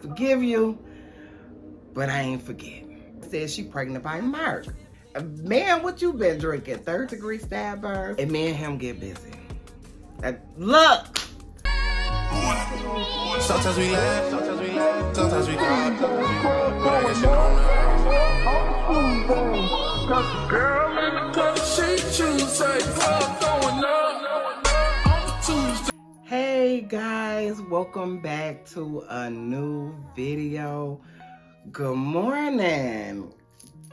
forgive you, but I ain't forget. Said she pregnant by Mark. Man, what you been drinking? 3rd-degree stab burns? And me and him get busy. Look! Sometimes we laugh, sometimes we cry. But I guess you don't know. Got the girl in the club, she choose, throwing up. Hey guys, welcome back to a new video. Good morning,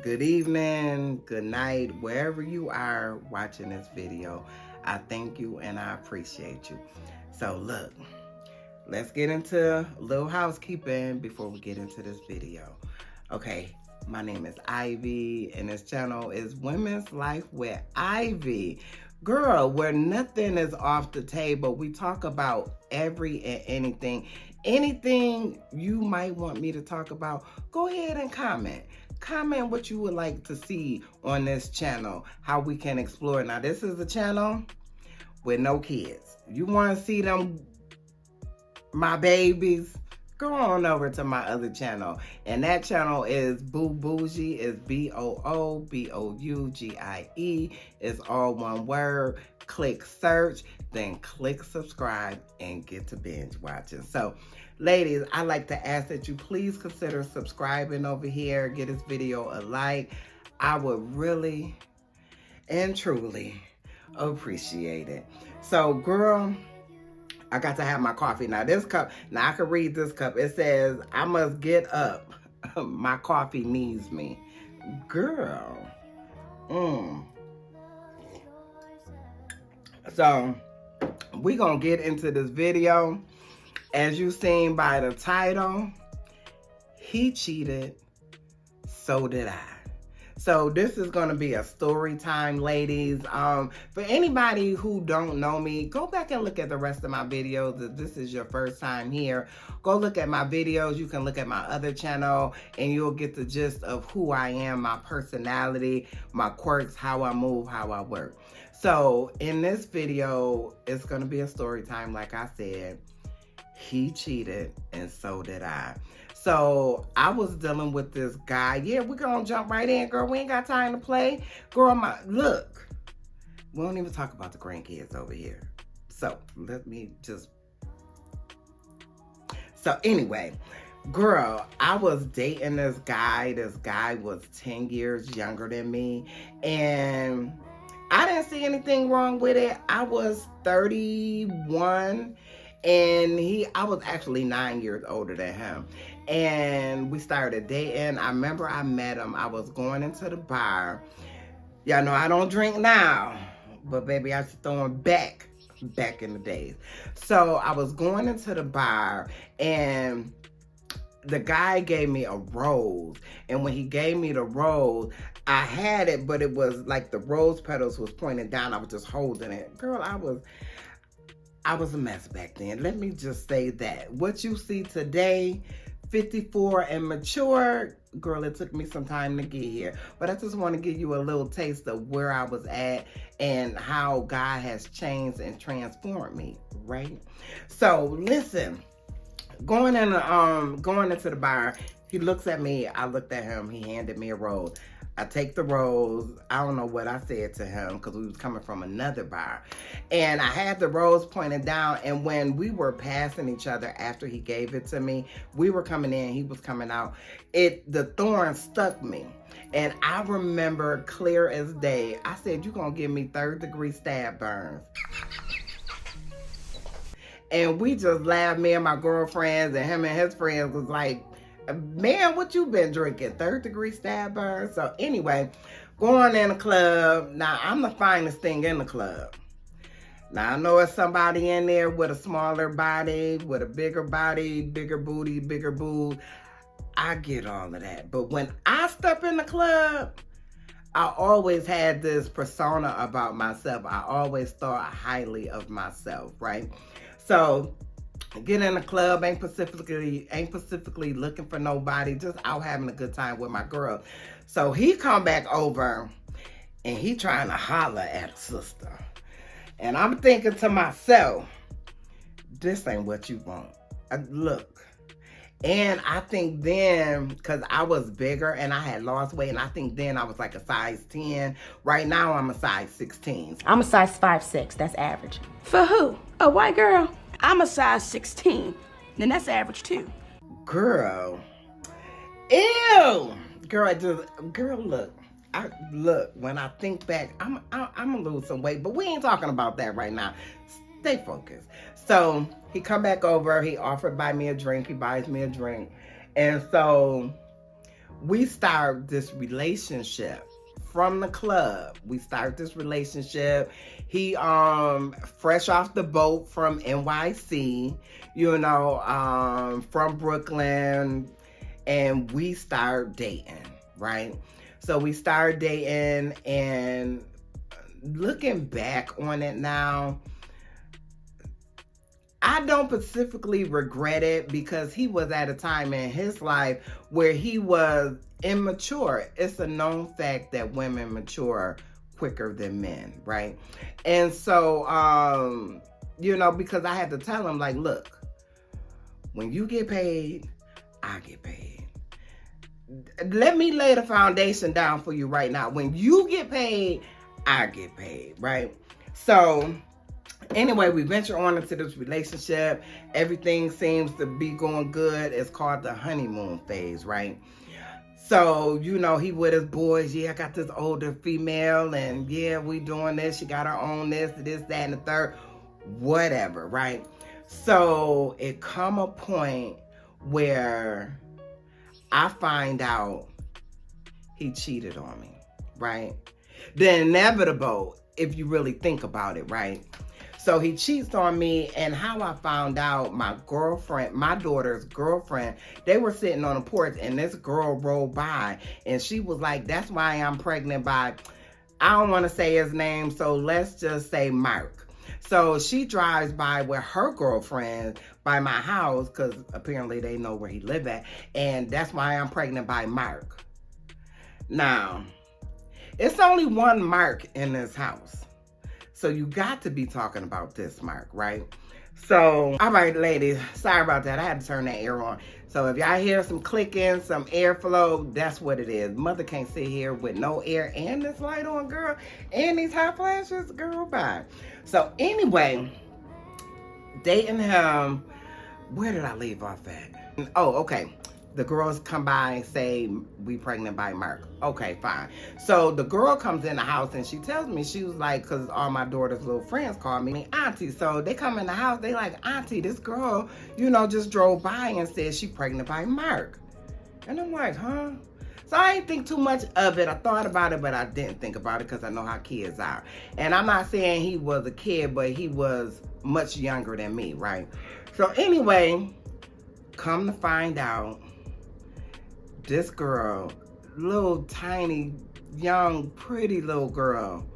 good evening, good night, wherever you are watching this video. I thank you and I appreciate you. So look, let's get into a little housekeeping before we get into this video. Okay, my name is Ivy and this channel is Women's Life with Ivy. Girl, where nothing is off the table. We talk about every and anything. Anything you might want me to talk about, go ahead and comment. Comment what you would like to see on this channel, how we can explore. Now, this is a channel with no kids. You want to see them, my babies, go on over to my other channel. And that channel is Boo Bougie. It's BOOBOUGIE. It's all one word. Click search, then click subscribe and get to binge watching. So, ladies, I like to ask that you please consider subscribing over here. Get this video a like. I would really and truly appreciate it. So, girl, I got to have my coffee. Now, this cup, now I can read this cup. It says, I must get up. My coffee needs me. Girl. So, we're going to get into this video. As you've seen by the title, he cheated, so did I. So this is going to be a story time, ladies. For anybody who don't know me, go back and look at the rest of my videos. If this is your first time here, go look at my videos. You can look at my other channel and you'll get the gist of who I am, my personality, my quirks, how I move, how I work. So in this video, it's going to be a story time. Like I said, he cheated and so did I. So I was dealing with this guy. Yeah, we're going to jump right in, girl. We ain't got time to play. Girl, look, we don't even talk about the grandkids over here. So let me just. So anyway, girl, I was dating this guy. This guy was 10 years younger than me. And I didn't see anything wrong with it. I was 31 and I was actually 9 years older than him. And we started dating. I remember I met him. I was going into the bar. Y'all know I don't drink now, but baby, I was throwing back in the days. So I was going into the bar and the guy gave me a rose. And when he gave me the rose, I had it, but it was like the rose petals was pointing down. I was just holding it. Girl, I was a mess back then. Let me just say that. What you see today, 54 and mature, girl, it took me some time to get here. But I just want to give you a little taste of where I was at and how God has changed and transformed me, right? So listen, going into the bar, he looks at me, I looked at him, he handed me a rose. I take the rose. I don't know what I said to him because we was coming from another bar. And I had the rose pointed down. And when we were passing each other after he gave it to me, we were coming in, he was coming out. The thorn stuck me. And I remember clear as day, I said, you're going to give me 3rd-degree stab burns. And we just laughed, me and my girlfriends and him and his friends was like, man, what you been drinking? 3rd-degree stab burn? So anyway, going in the club. Now, I'm the finest thing in the club. Now, I know it's somebody in there with a smaller body, with a bigger body, bigger booty, bigger boob. I get all of that. But when I step in the club, I always had this persona about myself. I always thought highly of myself, right? So get in the club, ain't specifically looking for nobody, just out having a good time with my girl. So he come back over and he trying to holler at a sister. And I'm thinking to myself, this ain't what you want. Look, And I think then, because I was bigger and I had lost weight, and I think then I was like a size 10. Right now, I'm a size 16. I'm a size 5'6". That's average. For who? A white girl? I'm a size 16. Then that's average too. Girl. Ew. Girl, look. When I think back, I'm gonna lose some weight, but we ain't talking about that right now. Stay focused. So he come back over, he offered to buy me a drink, he buys me a drink. And so we start this relationship from the club. We start this relationship. He fresh off the boat from NYC, from Brooklyn, and we start dating, right? So we started dating, and looking back on it now, I don't specifically regret it because he was at a time in his life where he was immature. It's a known fact that women mature quicker than men, right? And so, because I had to tell him, like, look, when you get paid, I get paid. Let me lay the foundation down for you right now. When you get paid, I get paid, right? So anyway, we venture on into this relationship. Everything seems to be going good. It's called the honeymoon phase, right? So, he with his boys. Yeah, I got this older female, and yeah, we doing this. She got her own this, that, and the third. Whatever, right? So it come a point where I find out he cheated on me, right? The inevitable, if you really think about it, right? So he cheats on me, and how I found out, my daughter's girlfriend, they were sitting on the porch, and this girl rolled by, and she was like, that's why I'm pregnant by, I don't want to say his name, so let's just say Mark. So she drives by with her girlfriend by my house, because apparently they know where he live at, and that's why I'm pregnant by Mark. Now, it's only one Mark in this house. So you got to be talking about this Mark, right? So, all right, ladies, sorry about that. I had to turn that air on. So if y'all hear some clicking, some airflow, that's what it is. Mother can't sit here with no air and this light on, girl, and these hot flashes, girl, bye. So anyway, dating him, where did I leave off at? Oh, okay. The girls come by and say, we pregnant by Mark. Okay, fine. So the girl comes in the house and she tells me, she was like, because all my daughter's little friends call me auntie. So they come in the house, they like, auntie, this girl, just drove by and said she pregnant by Mark. And I'm like, huh? So I didn't think too much of it. I thought about it, but I didn't think about it because I know how kids are. And I'm not saying he was a kid, but he was much younger than me, right? So anyway, come to find out, this girl, little tiny, young, pretty little girl,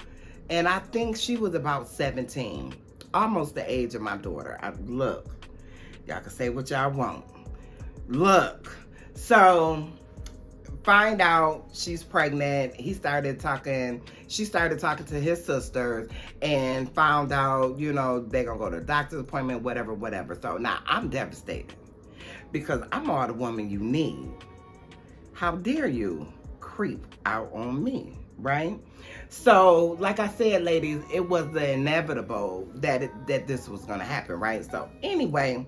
and I think she was about 17, almost the age of my daughter. Look, y'all can say what y'all want. Look, so find out she's pregnant. She started talking to his sisters and found out, they're gonna go to a doctor's appointment, whatever. So now I'm devastated because I'm all the woman you need. How dare you creep out on me, right? So, like I said, ladies, it was the inevitable that this was going to happen, right? So, anyway,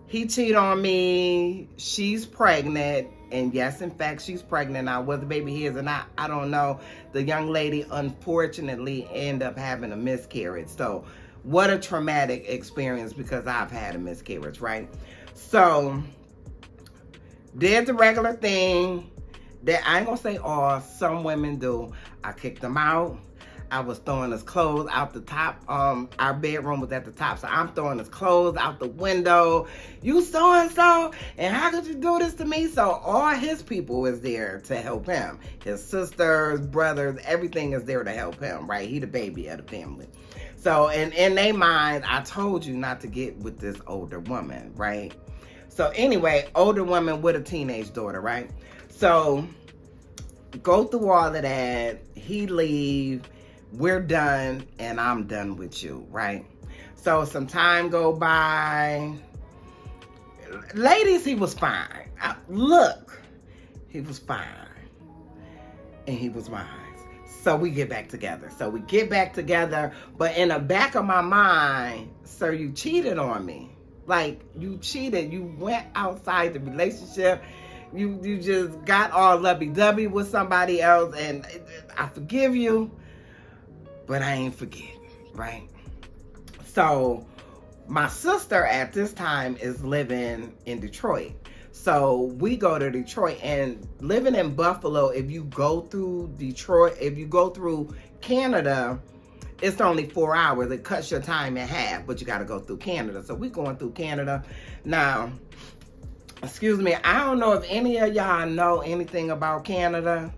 he cheated on me. She's pregnant. And yes, in fact, she's pregnant. Now, whether the baby his or not, I don't know. The young lady, unfortunately, ended up having a miscarriage. So, what a traumatic experience because I've had a miscarriage, right? So, did the regular thing that I ain't gonna say all, some women do. I kicked him out. I was throwing his clothes out the top. Our bedroom was at the top, so I'm throwing his clothes out the window. You so-and-so, and how could you do this to me? So all his people is there to help him. His sisters, brothers, everything is there to help him, right? He the baby of the family. So in their minds, I told you not to get with this older woman, right? So anyway, older woman with a teenage daughter, right? So go through all of that. He leave. We're done, and I'm done with you, right? So some time go by. ladies, he was fine. Look, he was fine. And he was mine. So we get back together. But in the back of my mind, sir, you cheated on me. Like, you cheated. You went outside the relationship. You just got all lovey-dovey with somebody else. And I forgive you, but I ain't forget, right? So my sister at this time is living in Detroit. So we go to Detroit, and living in Buffalo, if you go through Detroit, if you go through Canada, it's only 4 hours. It cuts your time in half, but you got to go through Canada. So we going through Canada. Now, excuse me, I don't know if any of y'all know anything about Canada.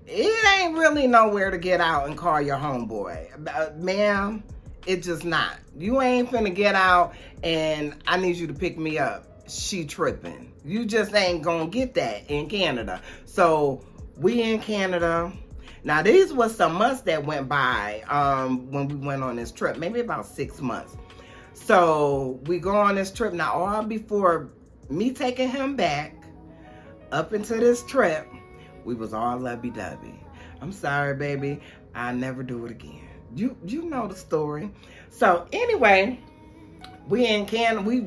It ain't really nowhere to get out and call your homeboy. Ma'am, it's just not. You ain't finna get out and I need you to pick me up. She tripping. You just ain't gonna get that in Canada. So we in Canada. Now these was some months that went by when we went on this trip, maybe about 6 months. So we go on this trip. Now all before me taking him back up into this trip, we was all lovey-dovey. I'm sorry, baby. I'll never do it again. You know the story. So anyway, we in Canada, we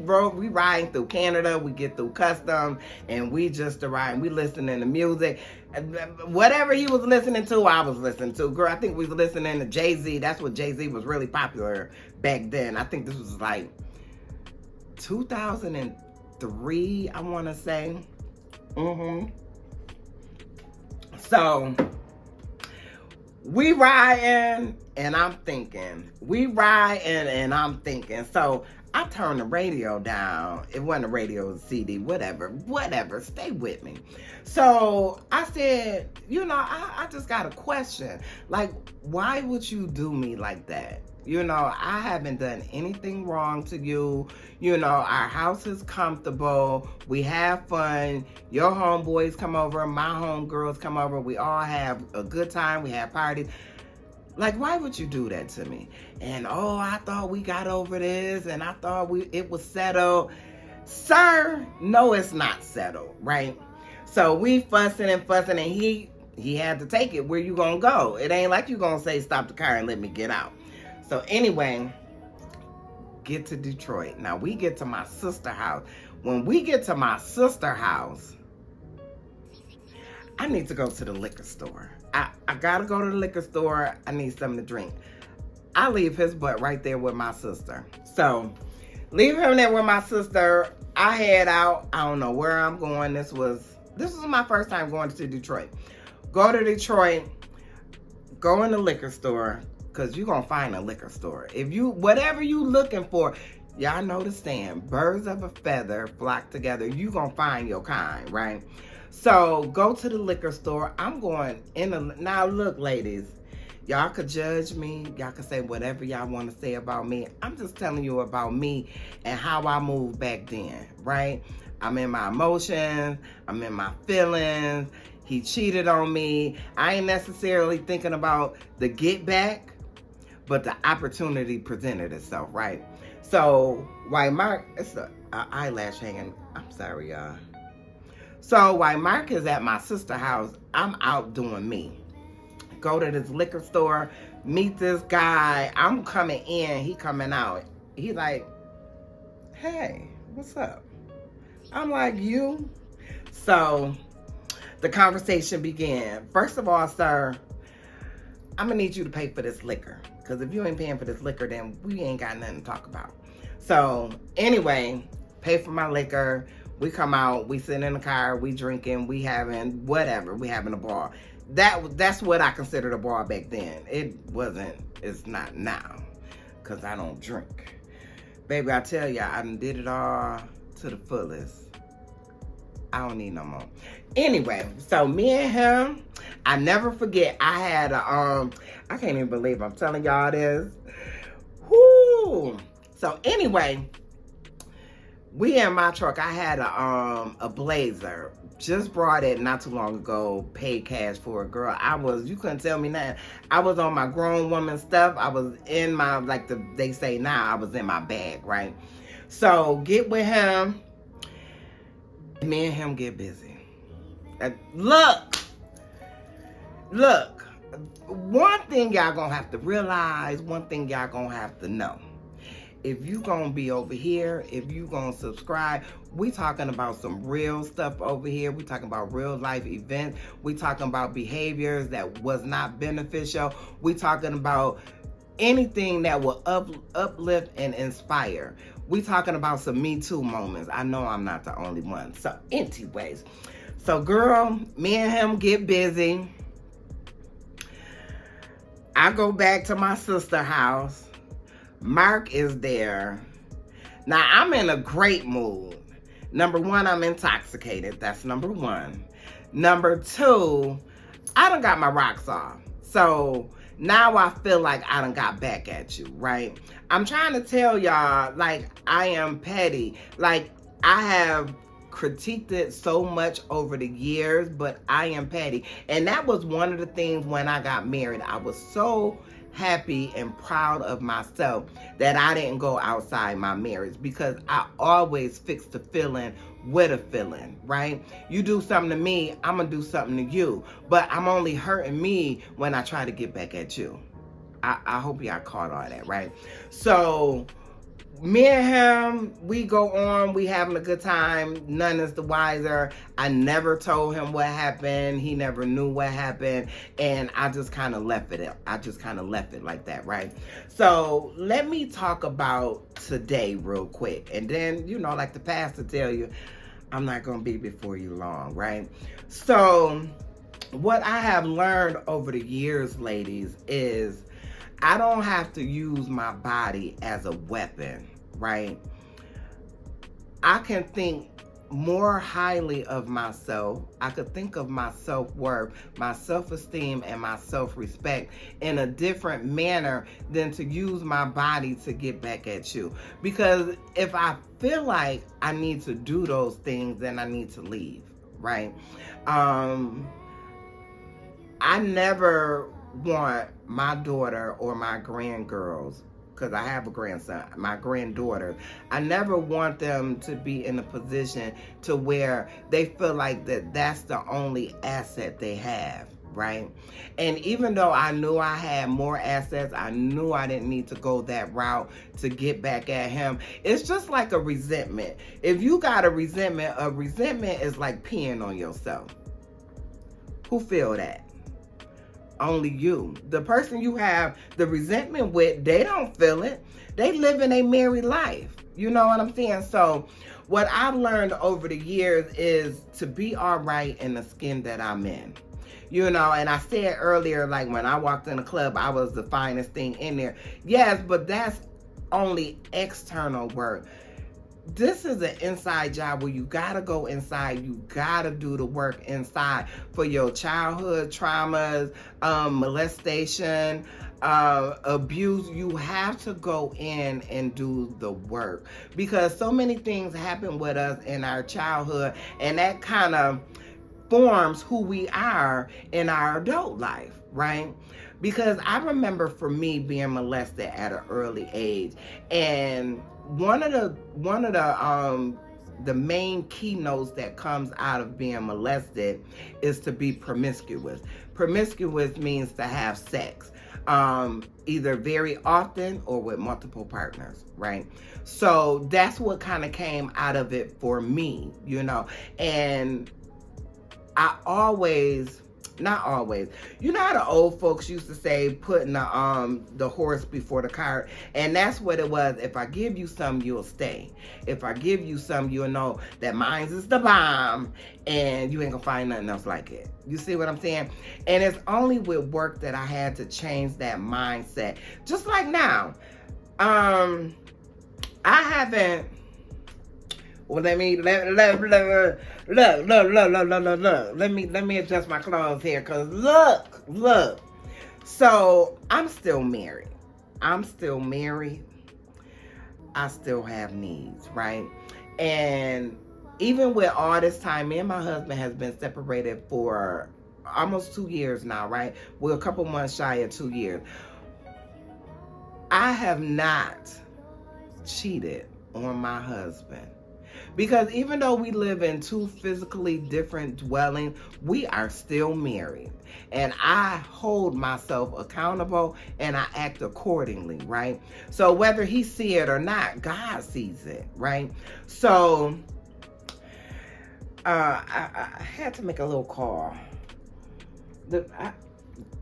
riding through Canada, we get through customs, and we just arrived. We listening to music. Whatever he was listening to, I was listening to. Girl, I think we was listening to Jay-Z. That's what Jay-Z was really popular back then. I think this was like 2003, I want to say. So we riding, and I'm thinking. So I turned the radio down. It wasn't a radio, it was a CD, whatever. Stay with me. So I said, I just got a question. Like, why would you do me like that? I haven't done anything wrong to you. Our house is comfortable. We have fun. Your homeboys come over. My homegirls come over. We all have a good time. We have parties. Like, why would you do that to me? And, I thought we got over this, and I thought it was settled. Sir, no, it's not settled, right? So we fussing, and he had to take it. Where you gonna go? It ain't like you gonna say, stop the car and let me get out. So anyway, get to Detroit. Now we get to my sister's house. When we get to my sister's house, I need to go to the liquor store. I gotta go to the liquor store. I need something to drink. I leave his butt right there with my sister. So, leave him there with my sister. I head out. I don't know where I'm going. This was my first time going to Detroit. Go to Detroit. Go in the liquor store. Because you're going to find a liquor store. Whatever you looking for, y'all know the saying, birds of a feather flock together. You're going to find your kind, right? So go to the liquor store. I'm going now look, ladies, y'all could judge me. Y'all could say whatever y'all want to say about me. I'm just telling you about me and how I moved back then, right? I'm in my emotions. I'm in my feelings. He cheated on me. I ain't necessarily thinking about the get back, but the opportunity presented itself, right? So while Mark, it's an eyelash hanging. I'm sorry, y'all. So while Mark is at my sister's house, I'm out doing me. Go to this liquor store, meet this guy. I'm coming in, he coming out. He like, hey, what's up? I'm like, you? So the conversation began. First of all, sir, I'm gonna need you to pay for this liquor. Because if you ain't paying for this liquor, then we ain't got nothing to talk about. So anyway, pay for my liquor. We come out, we sit in the car, we drinking, we having whatever, we having a bar. That's what I considered a bar back then. It's not now, because I don't drink. Baby, I tell ya, I done did it all to the fullest. I don't need no more. Anyway, so me and him, I never forget, I had I can't even believe I'm telling y'all this. Whoo! So anyway, we in my truck, I had a Blazer. Just brought it not too long ago, paid cash for it. Girl, you couldn't tell me nothing. I was on my grown woman stuff. I was in my, like they say now, I was in my bag, right? So get with him. Me and him get busy. Look, one thing y'all gonna have to realize, one thing y'all gonna have to know. If you gonna be over here, if you gonna subscribe, we talking about some real stuff over here. We talking about real life events. We talking about behaviors that was not beneficial. We talking about anything that will uplift and inspire. We talking about some Me Too moments. I know I'm not the only one. So anyways, so girl, me and him get busy. I go back to my sister's house. Mark is there. Now, I'm in a great mood. Number one, I'm intoxicated. That's number one. Number two, I done got my rocks off. So now I feel like I done got back at you, right? I'm trying to tell y'all, like, I am petty. Like, I have critiqued it so much over the years, but I am petty. And that was one of the things when I got married. I was so happy and proud of myself that I didn't go outside my marriage, because I always fix the feeling with a feeling, right? You do something to me, I'm gonna do something to you, but I'm only hurting me when I try to get back at you. I hope y'all caught all that, right? So me and him, we go on, we having a good time. None is the wiser. I never told him what happened. He never knew what happened. And I just kind of left it. I just kind of left it like that, right? So let me talk about today real quick. And then, you know, like the pastor tell you, I'm not going to be before you long, right? So what I have learned over the years, ladies, is I don't have to use my body as a weapon, right? I can think more highly of myself. I could think of my self-worth, my self-esteem, and my self-respect in a different manner than to use my body to get back at you. Because if I feel like I need to do those things, then I need to leave, right? I never want my daughter or my grandgirls, because I have a grandson, my granddaughter, I never want them to be in a position to where they feel like that's the only asset they have, right? And even though I knew I had more assets, I knew I didn't need to go that route to get back at him. It's just like a resentment. If you got a resentment is like peeing on yourself. Who feel that? Only you. The person you have the resentment with, they don't feel it. They live in a married life. You know what I'm saying? So what I've learned over the years is to be all right in the skin that I'm in. You know, and I said earlier, like when I walked in the club, I was the finest thing in there. Yes, but that's only external work. This is an inside job where you gotta go inside. You gotta do the work inside for your childhood traumas, molestation, abuse. You have to go in and do the work, because so many things happen with us in our childhood, and that kind of forms who we are in our adult life, right? Because I remember for me being molested at an early age, and one of the main keynotes that comes out of being molested is to be promiscuous. Promiscuous means to have sex, either very often or with multiple partners, right? So that's what kind of came out of it for me, you know. And I always, not always, you know how the old folks used to say, putting the horse before the cart, and that's what it was. If I give you some, you'll stay. If I give you some, you'll know that mine's is the bomb, and you ain't gonna find nothing else like it. You see what I'm saying? And it's only with work that I had to change that mindset. Just like now, I haven't. Well, let me adjust my clothes here, cause look. So I'm still married. I still have needs, right? And even with all this time, me and my husband has been separated for almost 2 years now, right? We're a couple months shy of 2 years. I have not cheated on my husband. Because even though we live in two physically different dwellings, we are still married. And I hold myself accountable and I act accordingly, right? So whether he see it or not, God sees it, right? So I had to make a little call.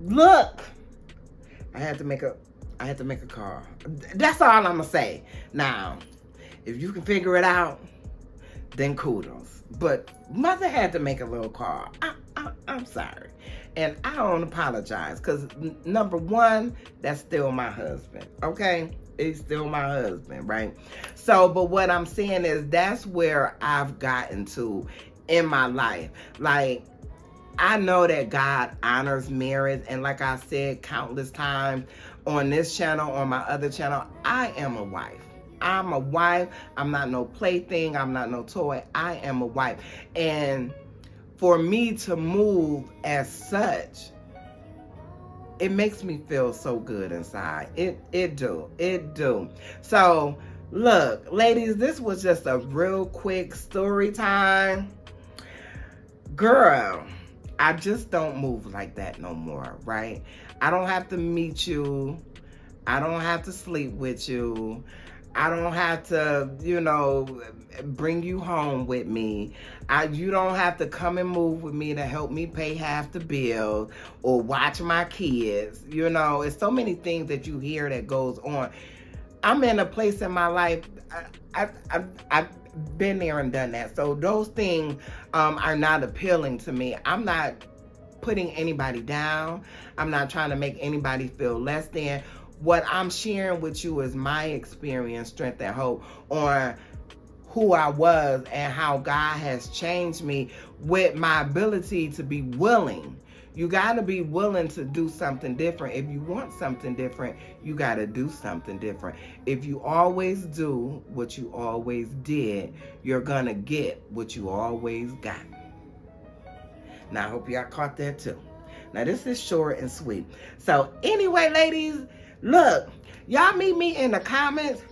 Look, I had to make a call. That's all I'm gonna say. Now, if you can figure it out, then kudos. But mother had to make a little call. I'm sorry. And I don't apologize because number one, that's still my husband. Okay? He's still my husband, right? So, but what I'm saying is that's where I've gotten to in my life. Like, I know that God honors marriage. And like I said countless times on this channel, on my other channel, I am a wife. I'm a wife. I'm not no plaything. I'm not no toy. I am a wife. And for me to move as such, it makes me feel so good inside. It do. So, look, ladies, this was just a real quick story time. Girl, I just don't move like that no more, right? I don't have to meet you. I don't have to sleep with you. I don't have to, bring you home with me. You don't have to come and move with me to help me pay half the bill or watch my kids. It's so many things that you hear that goes on. I'm in a place in my life, I've been there and done that. So those things are not appealing to me. I'm not putting anybody down. I'm not trying to make anybody feel less than. What I'm sharing with you is my experience, strength, and hope on who I was and how God has changed me with my ability to be willing. You got to be willing to do something different. If you want something different, you got to do something different. If you always do what you always did, you're going to get what you always got. Now, I hope y'all caught that too. Now, this is short and sweet. So, anyway, ladies, look, y'all meet me in the comments.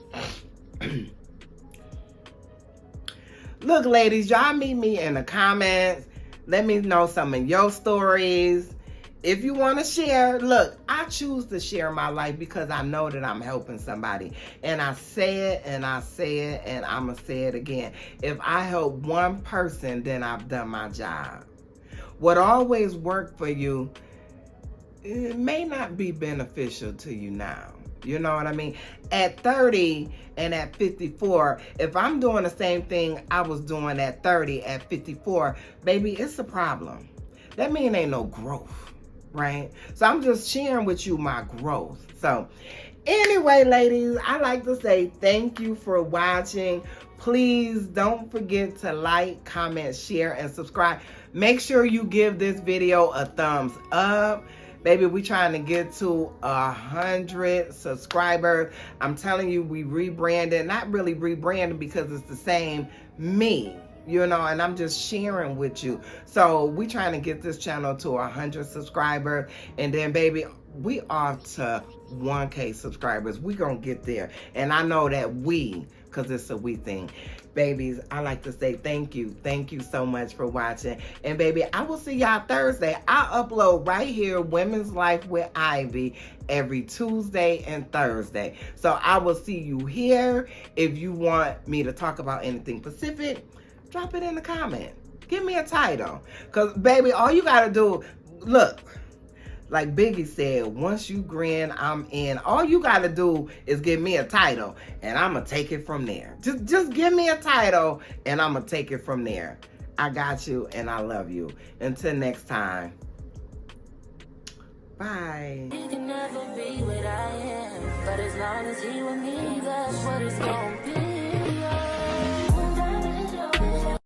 Look, ladies, y'all meet me in the comments. Let me know some of your stories. If you want to share, look, I choose to share my life because I know that I'm helping somebody. And I say it, and I say it, and I'm going to say it again. If I help one person, then I've done my job. What always worked for you, it may not be beneficial to you now. You know what I mean? At 30 and at 54, if I'm doing the same thing I was doing at 30, at 54, baby, it's a problem. That means ain't no growth, right? So I'm just sharing with you my growth. So anyway, ladies, I like to say thank you for watching. Please don't forget to like, comment, share, and subscribe. Make sure you give this video a thumbs up. Baby, we trying to get to 100 subscribers. I'm telling you, we rebranded. Not really rebranded because it's the same me, and I'm just sharing with you. So we trying to get this channel to 100 subscribers. And then, baby, we off to 1K subscribers. We gonna get there. And I know that because it's a we thing. Babies, I like to say thank you. Thank you so much for watching. And baby, I will see y'all Thursday. I upload right here, Women's Life with Ivy, every Tuesday and Thursday. So I will see you here. If you want me to talk about anything specific, drop it in the comment. Give me a title. Because baby, all you got to do, look, like Biggie said, once you grin, I'm in. All you got to do is give me a title, and I'm going to take it from there. Just give me a title, and I'm going to take it from there. I got you, and I love you. Until next time. Bye. You can never be what I am, but as long as you with me, that's what it's gonna be.